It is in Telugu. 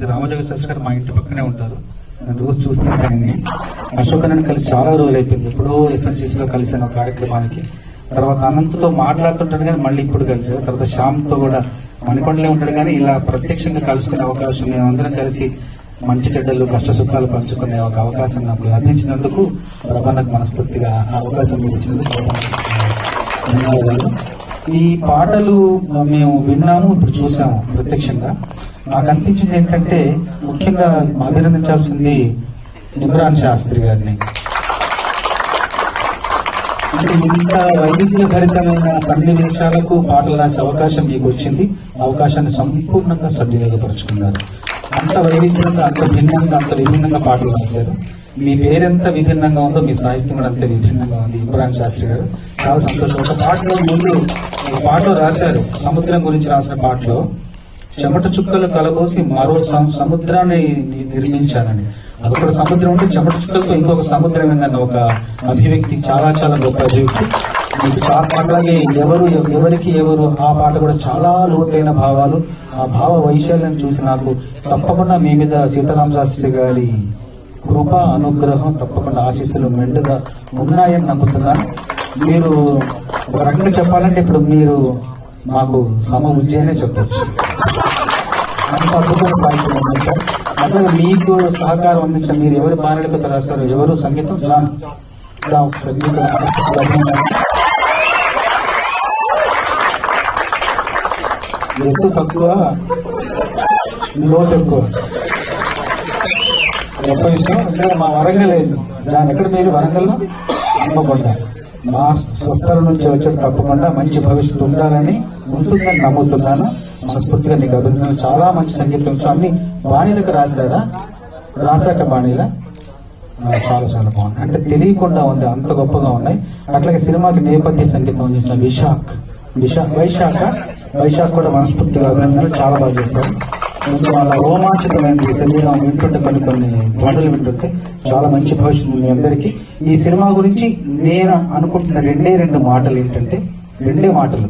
వచ్చింది. రామజోగ శాస్త్రి గారు మా ఇంటి పక్కనే ఉంటారు, నేను రోజు చూస్తుంటాను. అశోక్ అన్నని కలిసి చాలా రోజులు అయిపోయింది. ఎప్పుడో ఎఫ్ఎన్సీసీలో కలిసిన ఒక కార్యక్రమానికి, తర్వాత అనంతతో మాట్లాడుతుంటాడు కానీ మళ్ళీ ఇప్పుడు కలిసారు. తర్వాత శ్యామ్తో కూడా మణికొండలే ఉంటాడు కానీ ఇలా ప్రత్యక్షంగా కలుసుకునే అవకాశం, మేమందరం కలిసి మంచి చెడ్డలు కష్ట సుఖాలు పంచుకునే ఒక అవకాశం నాకు లభించినందుకు ప్రభానకు మనస్ఫూర్తిగా ఆ అవకాశం మీరు ఇచ్చినందుకు ధన్యవాదాలు. ఈ పాటలు మేము విన్నాము, ఇప్పుడు చూసాము ప్రత్యక్షంగా. నాకు అనిపించింది ఏంటంటే ముఖ్యంగా అభినందించాల్సింది ఇమ్రాన్ శాస్త్రి గారిని. అంటే ఇంత వైవిధ్యభరితమైన సన్నివేశాలకు పాటలు రాసే అవకాశం మీకు వచ్చింది. అవకాశాన్ని సంపూర్ణంగా సద్వినియోగపరుచుకున్నారు. అంత వైవిధ్యంగా, అంత భిన్నంగా, అంత విభిన్నంగా పాటలు రాశారు. మీ పేరెంత విభిన్నంగా ఉందో మీ సాహిత్యం కూడా అంతే విభిన్నంగా ఉంది. ఇమ్రాన్ శాస్త్రి గారు చాలా సంతోషం. ఒక పాటలో ముందు ఒక పాటలో రాశారు, సముద్రం గురించి రాసిన పాటలో చెమట చుక్కలు కలబోసి మరో సముద్రాన్ని నిర్మించానని. అదొక సముద్రం ఉంటే చెమట చుక్కలతో ఇంకొక సముద్రం ఏందన్న ఒక అభివ్యక్తి చాలా చాలా గొప్ప అభివ్యక్తి. మీకు అలాగే ఎవరికి ఎవరు ఆ పాట కూడా చాలా లోతైన భావాలు, ఆ భావ వైశాల్యం చూసి నాకు తప్పకుండా మీ మీద సీతారామ శాస్త్రి గారి కృప అనుగ్రహం తప్పకుండా ఆశీస్సులు మెండుగా ఉన్నాయని నమ్ముతున్నాను. మీరు ఒక రకంగా చెప్పాలంటే ఇప్పుడు మీరు మాకు సమ ఉజ్జయనే చెప్పచ్చు. అంత అద్భుతమైన సాహిత్యం ఉంది సార్. అట్లాగే మీకు సహకారం అందించిన మీరు ఎవరు బాణలికత రాశారు, ఎవరు సంగీతం జాన్ సంగీతం ఎత్తు తక్కువ లోటు ఎక్కువ గొప్ప విషయం. అంటే మా వరంగల్ లేదు జాన్, ఎక్కడ మీరు వరంగల్లో నమ్మకుండా మా స్వస్థల నుంచి వచ్చి తప్పకుండా మంచి భవిష్యత్తు ఉండాలని ఉంటుందని నమ్ముతున్నాను. మనస్ఫూర్తిగా నీకు అభినందనలు. చాలా మంచి సంగీతం అన్ని బాణీలకు రాశారా, రాశాక బాణీలా చాలా చాలా బాగుంది. అంటే తెలియకుండా ఉంది, అంత గొప్పగా ఉన్నాయి. అట్లాగే సినిమాకి నేపథ్య సంగీతం అందించిన వైశాఖ కూడా మనస్ఫూర్తిగా అభినందనలు. చాలా బాగా చేశారు. కొంచెం అలా రోమాంచితమైనది శరీరం వింటుంటే కొన్ని పాటలు వింటుంటే చాలా మంచి భవిష్యత్తు మీ అందరికీ. ఈ సినిమా గురించి నేను అనుకుంటున్న రెండే మాటలు ఏంటంటే, రెండే మాటలు